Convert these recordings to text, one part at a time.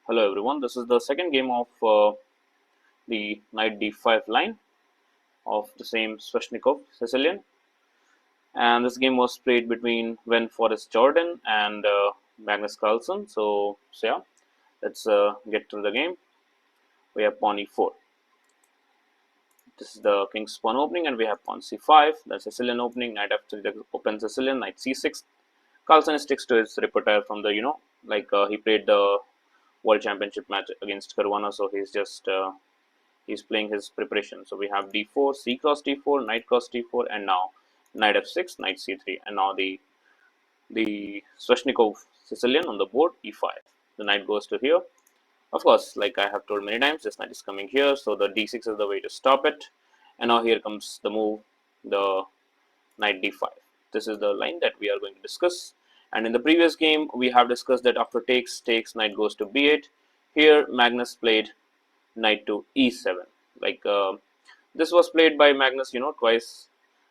Hello everyone, this is the second game of the knight d5 line of the same Sveshnikov Sicilian, and this game was played between Forest Jorden and Magnus Carlsen. So yeah, let's get to the game. We have pawn e4. This is the king's pawn opening, and we have pawn c5, the Sicilian opening, knight f3, the open Sicilian, knight c6. Carlsen sticks to his repertoire from the he played the World Championship match against Caruana, so he's playing his preparation. So we have d4, c cross d4, knight cross d4, and now knight f6, knight c3, and now the Sveshnikov Sicilian on the board e5. The knight goes to here. Of course, like I have told many times, this knight is coming here, so the d6 is the way to stop it. And now here comes the move, the knight d5. This is the line that we are going to discuss. And in the previous game, we have discussed that after takes, knight goes to b8. Here, Magnus played knight to e7. This was played by Magnus, twice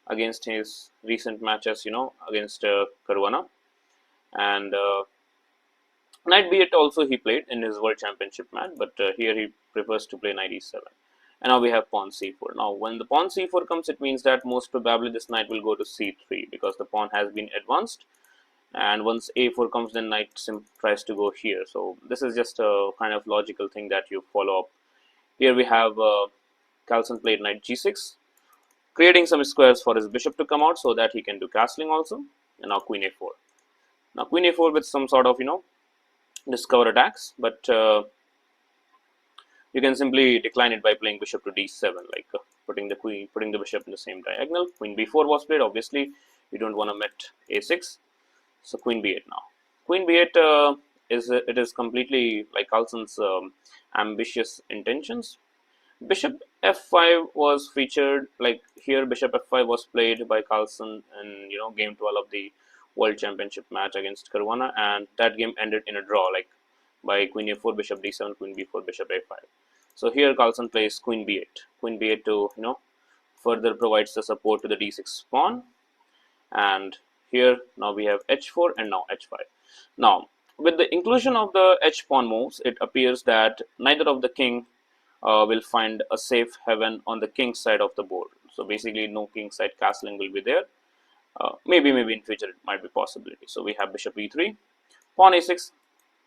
against his recent matches, against Caruana. And knight b8 also he played in his World Championship match, but here he prefers to play knight e7. And now we have pawn c4. Now, when the pawn c4 comes, it means that most probably this knight will go to c3 because the pawn has been advanced. And once a4 comes, then knight tries to go here. So this is just a kind of logical thing that you follow up. Here we have Carlsen played knight g6, creating some squares for his bishop to come out so that he can do castling also. And now queen a4. Now queen a4 with some sort of discover attacks, but you can simply decline it by playing bishop to d7, putting the bishop in the same diagonal. Queen b4 was played. Obviously, you don't want to met a6, so queen b8 now. Queen b8 is completely like Carlsen's ambitious intentions. Bishop f5 was featured, like here bishop f5 was played by Carlsen in game 12 of the World Championship match against Caruana, and that game ended in a draw, like by queen a4, bishop d7, queen b4, bishop a5. So here Carlsen plays queen b8 to further provides the support to the d6 pawn, and here now we have h4 and now h5. Now with the inclusion of the h pawn moves, it appears that neither of the king will find a safe haven on the king side of the board. So basically, no king side castling will be there. Maybe in future it might be possibility. So we have bishop e3, pawn a6,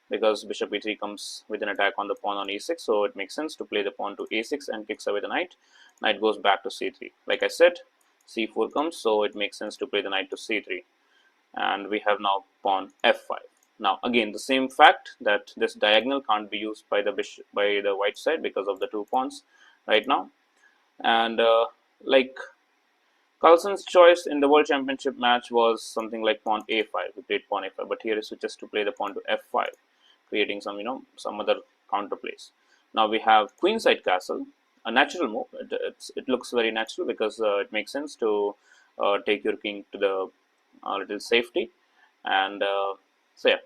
because bishop e3 comes with an attack on the pawn on a6. So it makes sense to play the pawn to a6 and kicks away the knight. Knight goes back to c3. Like I said, c4 comes, so it makes sense to play the knight to c3. And we have now pawn f5. Now again, the same fact that this diagonal can't be used by the white side because of the two pawns right now. And like Carlsen's choice in the World Championship match was something like pawn a5. He played pawn a5, but here he switches to play the pawn to f5, creating some other counterplays. Now we have queenside castle, a natural move. It looks very natural because it makes sense to take your king to the little safety. And so yeah,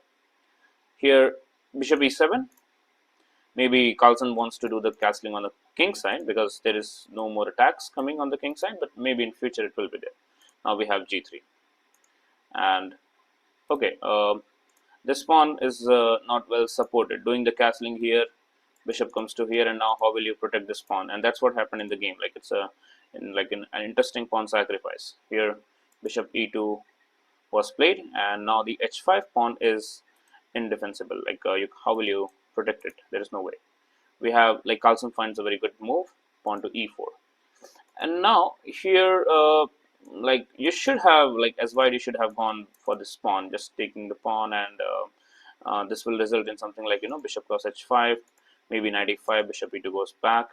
here bishop e7. Maybe Carlsen wants to do the castling on the king side because there is no more attacks coming on the king side, but maybe in future it will be there. Now we have g3, and okay, this pawn is not well supported. Doing the castling here, bishop comes to here, and now how will you protect this pawn? And that's what happened in the game. Like it's an interesting pawn sacrifice. Here bishop e2 was played, and now the h5 pawn is indefensible. Like how will you protect it? There is no way. We have, like, Carlsen finds a very good move, pawn to e4. And now here like you should have, like as white, you should have gone for this pawn, just taking the pawn, and this will result in something like bishop cross h5, maybe knight e5, bishop e2 goes back,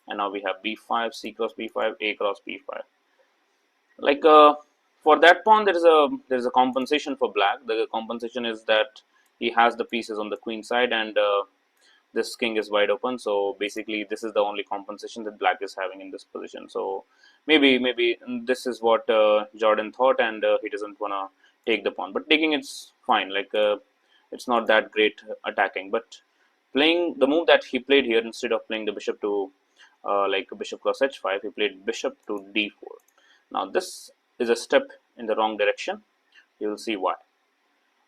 and now we have b5, c cross b5, a cross b5. Like for that pawn, there is a compensation for black. The compensation is that he has the pieces on the queen side, and this king is wide open. So basically, this is the only compensation that black is having in this position. So maybe this is what Jorden thought, and he doesn't want to take the pawn. But taking it's fine. Like it's not that great attacking. But playing the move that he played here, instead of playing the bishop to like bishop cross h5, he played bishop to d4. Now this is a step in the wrong direction. You will see why.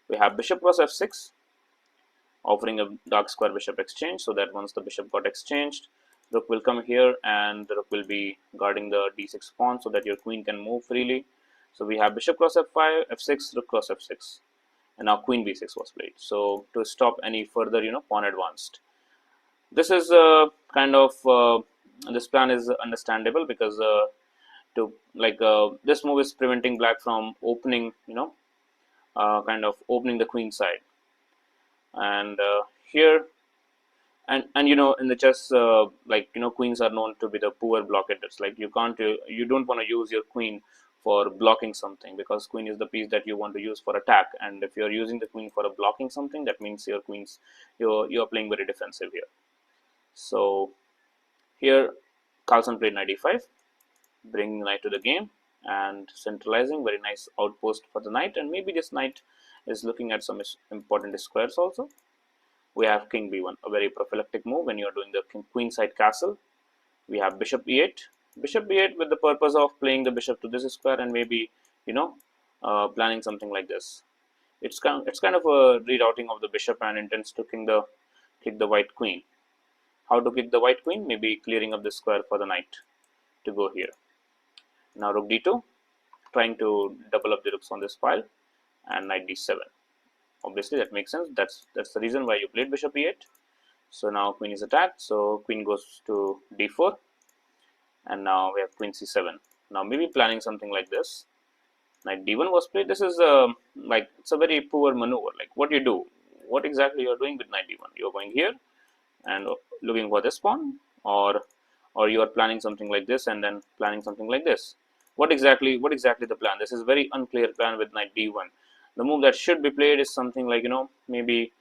We have bishop cross f6, offering a dark square bishop exchange, so that once the bishop got exchanged, rook will come here and the rook will be guarding the d6 pawn so that your queen can move freely. So we have bishop cross f5, f6, rook cross f6, and now queen b6 was played. So to stop any further, pawn advanced. This is kind of this plan is understandable because this move is preventing black from opening, kind of opening the queen side, and here and in the chess, queens are known to be the poor blockaders. Like you don't want to use your queen for blocking something, because queen is the piece that you want to use for attack, and if you're using the queen for blocking something, that means your queens you're playing very defensive here. So here Carlsen played knight e5, bringing the knight to the game and centralizing. Very nice outpost for the knight, and maybe this knight is looking at some important squares also. We have king b1, a very prophylactic move when you are doing the queen side castle. We have bishop e8, bishop b8 with the purpose of playing the bishop to this square and maybe planning something like this. It's kind of a rerouting of the bishop and intends to kick the white queen. How to kick the white queen? Maybe clearing up the square for the knight to go here. Now rook d2, trying to double up the rooks on this file, and knight d7. Obviously that makes sense. That's the reason why you played bishop e8. So now queen is attacked, so queen goes to d4, and now we have queen c7. Now maybe planning something like this. Knight d1 was played. This is it's a very poor maneuver. Like what you do, what exactly you are doing with knight d1? You are going here and looking for this pawn, or you are planning something like this and then planning something like this. What exactly the plan? This is very unclear plan with knight d1. The move that should be played is something like maybe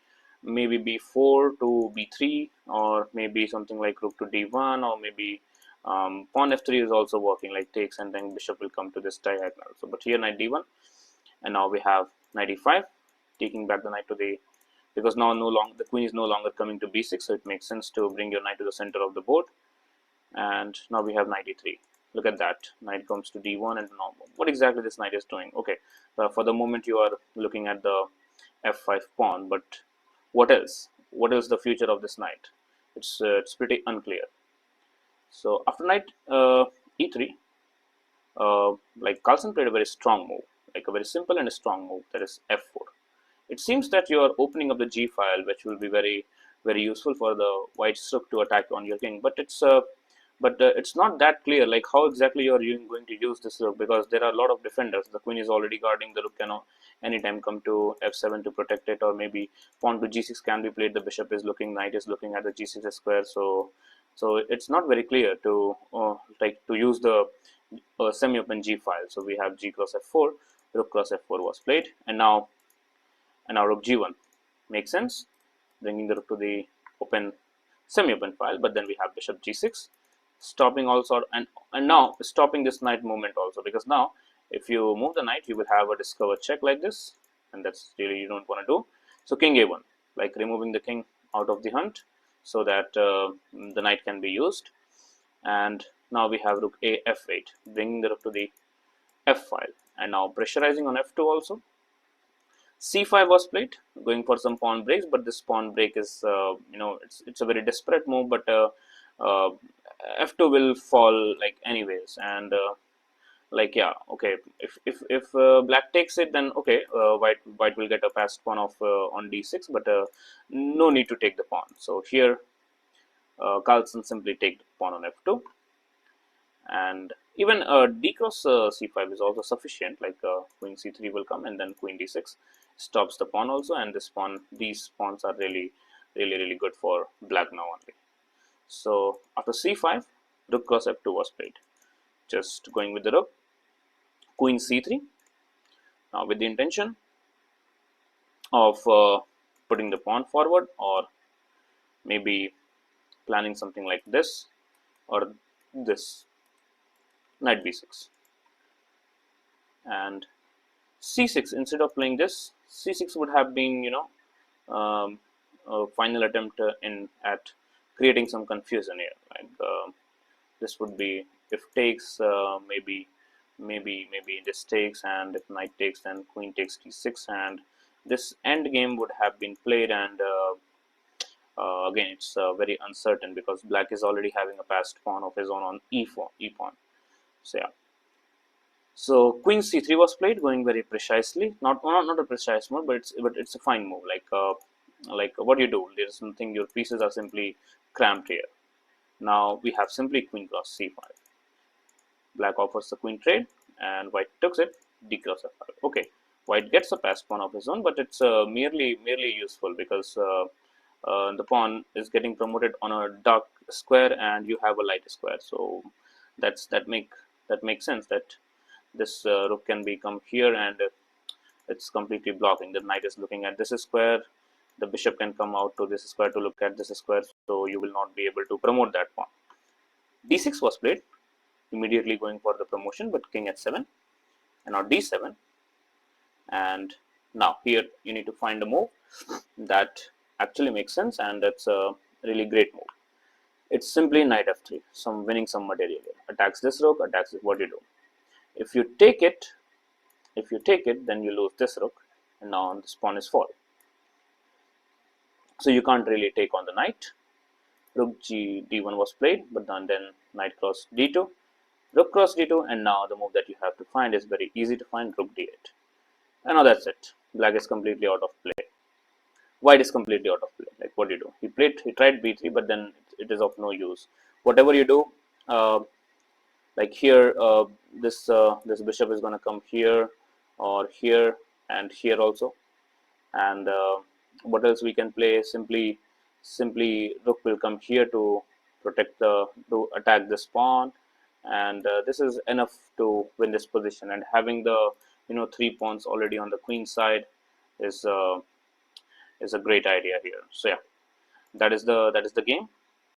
b4 to b3, or maybe something like rook to d1, or maybe pawn f3 is also working, like takes, and then bishop will come to this diagonal. So but here knight d1, and now we have knight e5, taking back the knight to the, because now the queen is no longer coming to b6, so it makes sense to bring your knight to the center of the board. And now we have knight e3. Look at that, knight comes to d1, and now what exactly this knight is doing? Okay, for the moment you are looking at the f5 pawn, but what else? What is the future of this knight? It's pretty unclear. So after knight e3, Carlsen played a very strong move, like a very simple and a strong move, that is f4. It seems that you are opening up the g file, which will be very useful for the white rook to attack on your king, but it's not that clear, like how exactly you are going to use this rook, because there are a lot of defenders. The queen is already guarding the rook, anytime come to f7 to protect it, or maybe pawn to g6 can be played. The bishop is looking, knight is looking at the g6 square, so it's not very clear to use the semi-open g file. So we have g cross f4, rook cross f4 was played, and now rook g1 makes sense, bringing the rook to the open semi-open file. But then we have bishop g6, stopping also, and now stopping this knight movement also, because now if you move the knight, you will have a discover check like this, and that's really you don't want to do. So king a1, like removing the king out of the hunt, so that the knight can be used. And now we have rook a f8, bringing the rook to the f file, and now pressurizing on f2 also. c5 was played, going for some pawn breaks, but this pawn break is it's a very desperate move, but f2 will fall like anyways, and okay, if black takes it, then okay, white will get a passed pawn of on d6, but no need to take the pawn. So here Carlsen simply take the pawn on f2, and even d cross c5 is also sufficient, like queen c3 will come, and then queen d6 stops the pawn also, and these pawns are really good for black now only. So after c5, rook cross f2 was played, just going with the rook, queen c3, now with the intention of putting the pawn forward, or maybe planning something like this or this, knight b6, and c6. Instead of playing this, c6 would have been a final attempt at creating some confusion here. Like this would be, if takes, maybe this takes, and if knight takes, then queen takes d6, and this end game would have been played, and Again, it's very uncertain because black is already having a passed pawn of his own on e pawn. So yeah. So queen c3 was played, going very precisely. Not a precise move, but it's a fine move. Like what do you do? There is something. Your pieces are simply cramped here. Now we have simply queen cross c5. Black offers the queen trade, and white takes it. D cross f5. Okay, white gets a passed pawn of his own, but it's merely useful because the pawn is getting promoted on a dark square, and you have a light square. So that makes sense that this rook can become here, and it's completely blocking. The knight is looking at this square. The bishop can come out to this square to look at this square, so you will not be able to promote that pawn. D6 was played, immediately going for the promotion, but king h7, and now d7. And now here you need to find a move that actually makes sense, and that's a really great move. It's simply knight f3, winning some material here. Attacks this rook, attacks it. What do you do? If you take it, then you lose this rook, and now this pawn is fall. So you can't really take on the knight. Rook d1 was played, but then knight cross d2, rook cross d2, and now the move that you have to find is very easy to find, rook d8. And now that's it. Black is completely out of play. White is completely out of play. Like what do you do? He tried b3, but then it is of no use. Whatever you do, like here, this bishop is going to come here, or here, and here also. And what else we can play? Simply rook will come here to to attack this pawn, and this is enough to win this position. And having the 3 pawns already on the queen side is a great idea here. So yeah, that is the game.